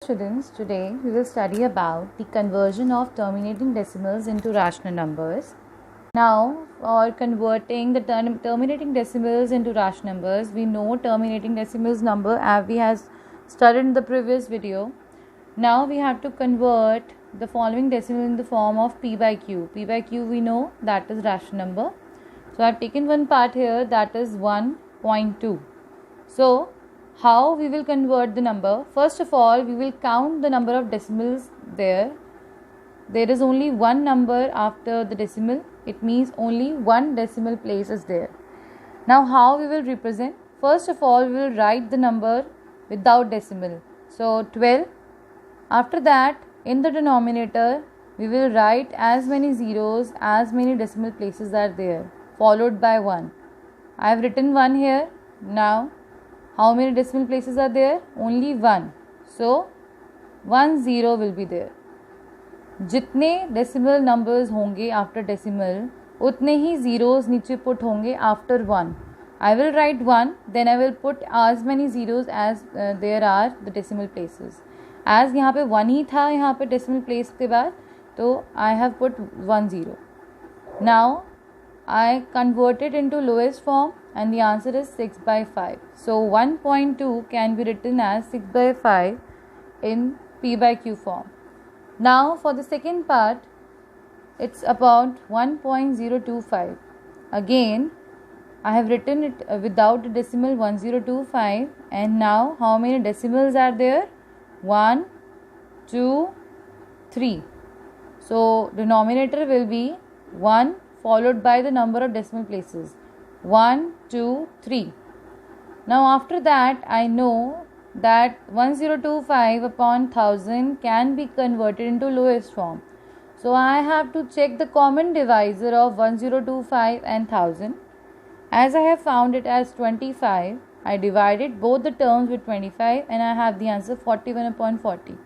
students, today we will study about the conversion of terminating decimals into rational numbers. Now, for converting the terminating decimals into rational numbers, we know terminating decimals number as we has studied in the previous video. Now we have to convert the following decimal in the form of p by q. P by q we know that is rational number. So I have taken one part here, that is 1.2. So how we will convert the number? First of all, we will count the number of decimals there. There is only one number after the decimal. It means only one decimal place is there. Now how we will represent? First of all, we will write the number without decimal. So 12. After that, in the denominator, we will write as many zeros, as many decimal places are there, followed by 1. I have written 1 here. Now how many decimal places are there? Only 1. So 1 0 will be there. जितने decimal numbers होंगे after decimal, उतने ही zeros नीचे put होंगे after 1. I will write 1, then I will put as many zeros as there are the decimal places. As यहाँ पे 1 ही था यहाँ पे decimal place के बाद, तो I have put 1 0. Now I convert it into lowest form and the answer is 6 by 5. So 1.2 can be written as 6 by 5 in p by q form. Now for the second part, it's about 1.025. Again, I have written it without a decimal 1025, and now how many decimals are there? 1, 2, 3. So denominator will be 1 followed by the number of decimal places. 1, 2, 3. Now after that, I know that 1025 upon 1000 can be converted into lowest form. So I have to check the common divisor of 1025 and 1000. As I have found it as 25, I divided both the terms with 25 and I have the answer 41 upon 40.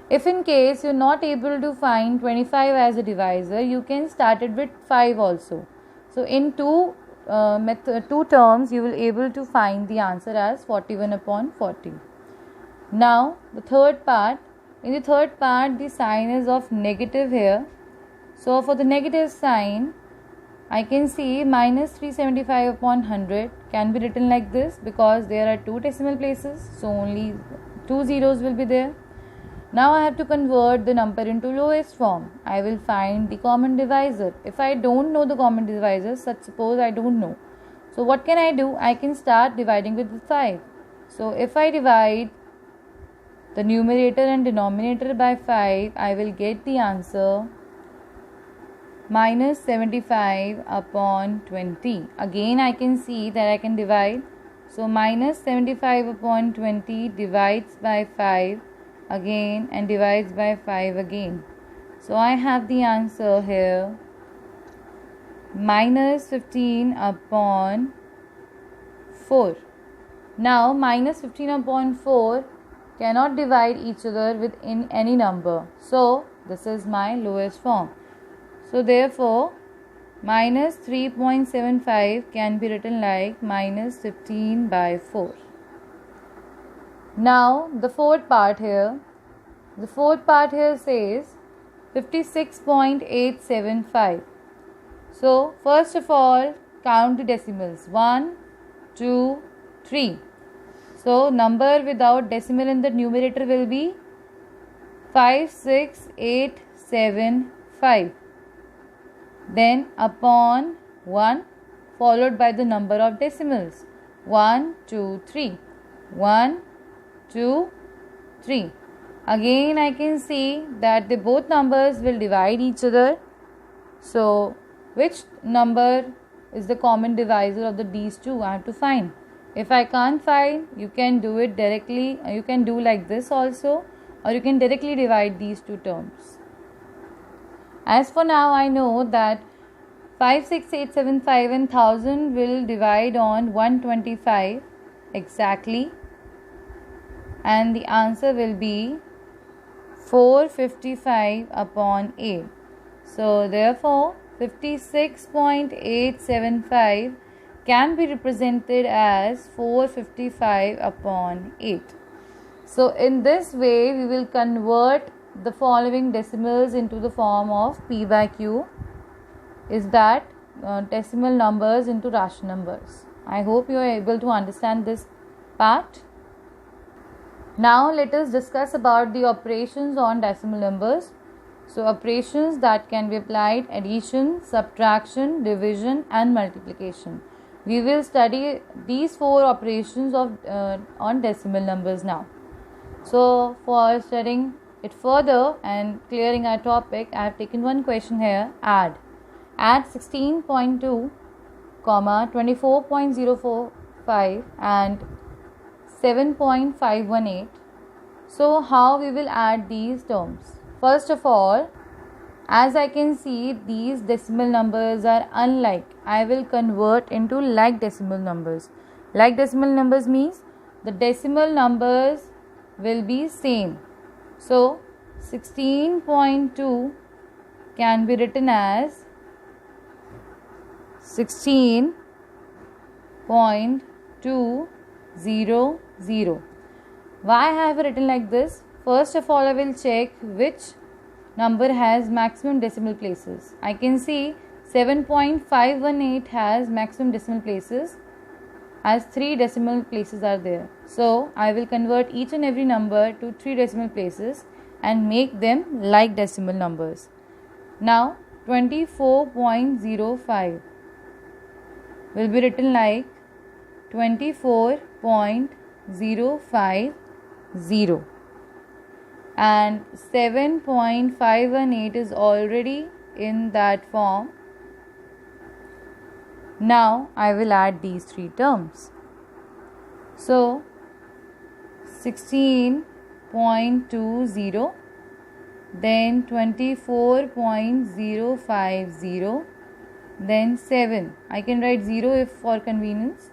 If in case you are not able to find 25 as a divisor, you can start it with 5 also. So in two terms, you will able to find the answer as 41 upon 40. Now the third part. In the third part, the sign is of negative here. So for the negative sign, I can see minus 375 upon 100 can be written like this because there are two decimal places. So only two zeros will be there. Now I have to convert the number into lowest form. I will find the common divisor. If I don't know the common divisor, suppose I don't know. So what can I do? I can start dividing with 5. So if I divide the numerator and denominator by 5, I will get the answer minus 75 upon 20. Again I can see that I can divide. So minus 75 upon 20 divides by 5 again and divides by 5 again. So I have the answer here minus 15 upon 4. Now minus 15 upon 4 cannot divide each other with any number. So this is my lowest form. So therefore minus 3.75 can be written like minus 15 by 4. Now the fourth part here. The fourth part here says 56.875. So first of all, count the decimals. 1, 2, 3. So number without decimal in the numerator will be 56875. Then upon 1 followed by the number of decimals. 1, 2, 3. 1, 2, 3. Again I can see that the both numbers will divide each other. So which number is the common divisor of these two? I have to find. If I can't find, you can do it directly. You can do like this also, or you can directly divide these two terms. As for now, I know that 56875 and 1000 will divide on 125 exactly, and the answer will be 455 upon 8. So therefore 56.875 can be represented as 455 upon 8. So in this way we will convert the following decimals into the form of p by q, is that decimal numbers into rational numbers. I hope you are able to understand this part. Now let us discuss about the operations on decimal numbers. So operations that can be applied: addition, subtraction, division and multiplication. We will study these four operations of on decimal numbers now. So for studying it further and clearing our topic, I have taken one question here. Add 16.2, 24.045 and 7.518. So how we will add these terms? First of all, as I can see, these decimal numbers are unlike. I will convert into like decimal numbers. Like decimal numbers means the decimal numbers will be same. So 16.2 can be written as 16.200. Why I have written like this? First of all, I will check which number has maximum decimal places. I can see 7.518 has maximum decimal places, as 3 decimal places are there. So I will convert each and every number to 3 decimal places and make them like decimal numbers. Now 24.05 will be written like 24.050, and 7.518 is already in that form. Now I will add these 3 terms. So 16.20, then 24.050, then 7. I can write 0 if for convenience.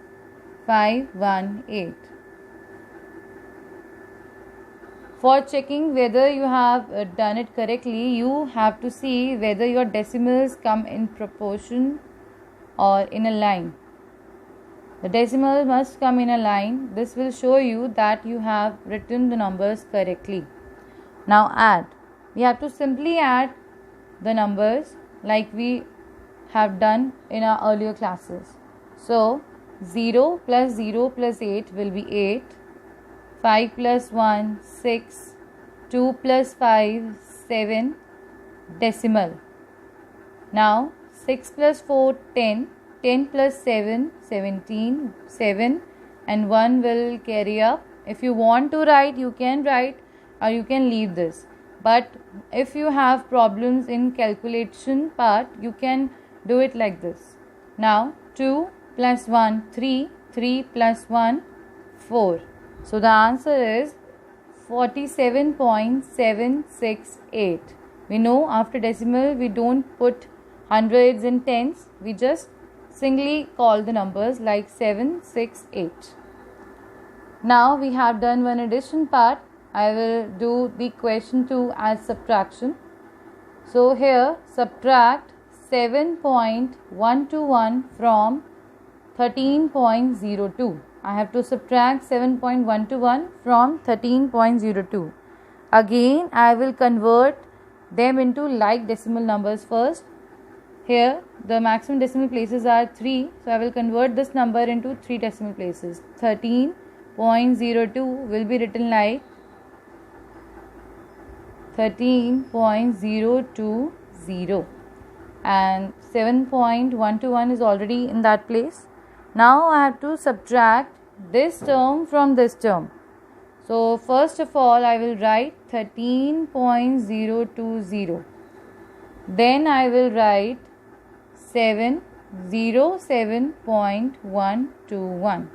518. For checking whether you have done it correctly, you have to see whether your decimals come in proportion or in a line. The decimal must come in a line. This will show you that you have written the numbers correctly. Now add. We have to simply add the numbers like we have done in our earlier classes. So 0 plus 0 plus 8 will be 8. 5 plus 1, 6. 2 plus 5, 7. Decimal. Now 6 plus 4, 10. 10 plus 7, 17. 7 and 1 will carry up. If you want to write, you can write or you can leave this. But if you have problems in calculation part, you can do it like this. Now 2 plus 1, 3. 3 plus 1, 4. So the answer is 47.768. We know after decimal we don't put hundreds and tens. We just singly call the numbers like 7, 6, 8. Now we have done one addition part. I will do the question 2 as subtraction. So here subtract 7.121 from 13.02. I have to subtract 7.121 from 13.02. Again I will convert them into like decimal numbers first. Here the maximum decimal places are 3. So I will convert this number into 3 decimal places. 13.02 will be written like 13.020, and 7.121 is already in that place. Now I have to subtract this term from this term. So first of all I will write 13.020. Then I will write 707.121.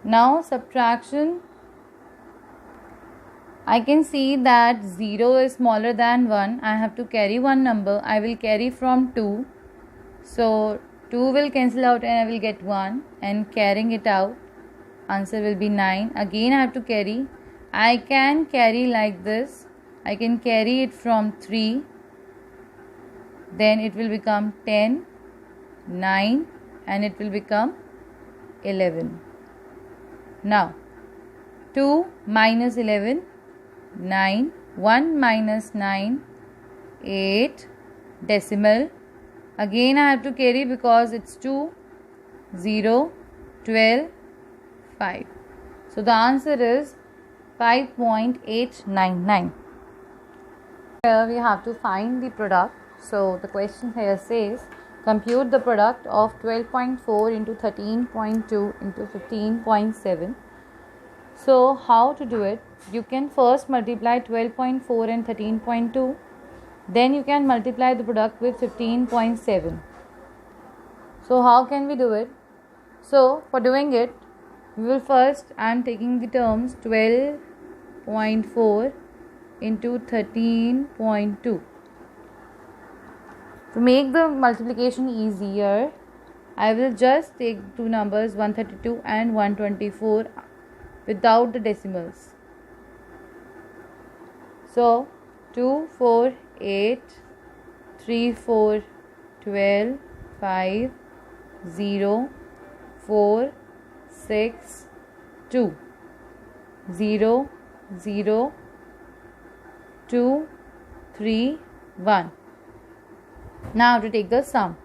Now subtraction. I can see that 0 is smaller than 1. I have to carry one number. I will carry from 2. So 2 will cancel out and I will get 1, and carrying it out, answer will be 9. Again I have to carry. I can carry like this. I can carry it from 3. Then it will become 10, 9 and it will become 11. Now 2 minus 11, 9. 1 minus 9, 8. Decimal. Again I have to carry because it's 2, 0, 12, 5. So the answer is 5.899. Here we have to find the product. So the question here says, compute the product of 12.4 into 13.2 into 15.7. So how to do it? You can first multiply 12.4 and 13.2. Then you can multiply the product with 15.7. So how can we do it? So for doing it, we will first, I am taking the terms 12.4 into 13.2. To make the multiplication easier, I will just take two numbers 132 and 124 without the decimals. So 2, 4, 8, 3, 4, 12, 5, 0, 4, 6, 2, 0, 0, 2, 3, 1. Now to take the sum.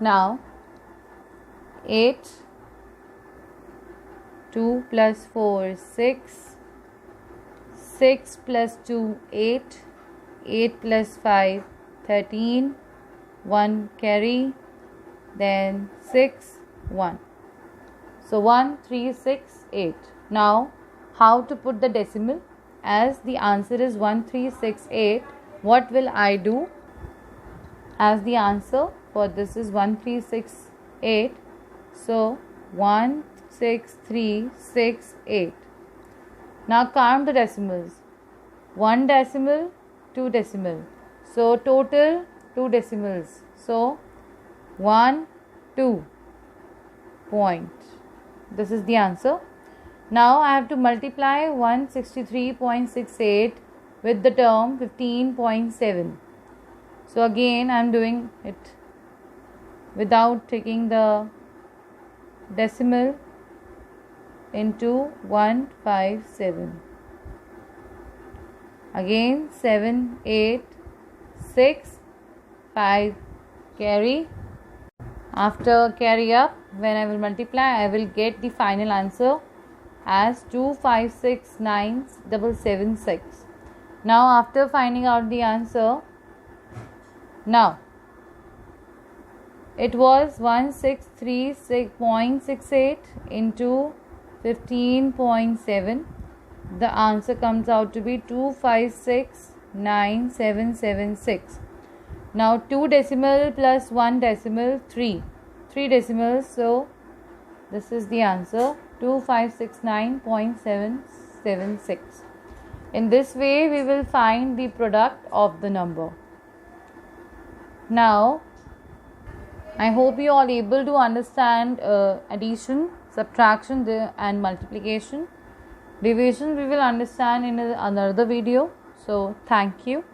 Now 8, 2 plus 4, 6, 6 plus 2, 8, 8 plus 5, 13, 1 carry, then 6, 1. So 1, 3, 6, 8. Now how to put the decimal? As the answer is 1368, what will I do? As the answer for this is 1368, so 16368. Now count the decimals. 1 decimal, 2 decimal. So total 2 decimals. So 1, 2 point. This is the answer. Now I have to multiply 163.68 with the term 15.7. So again I am doing it without taking the decimal into 157. Again 7, 8, 6, 5 carry. After carry up, when I will multiply, I will get the final answer as 2569776. Now after finding out the answer, now it was 1636.68 into 15.7. The answer comes out to be 2569776. Now 2 decimal plus 1 decimal, 3 decimals, so this is the answer, 2569.776. In this way we will find the product of the number. Now I hope you all able to understand addition, subtraction and multiplication. Division we will understand in another video. So thank you.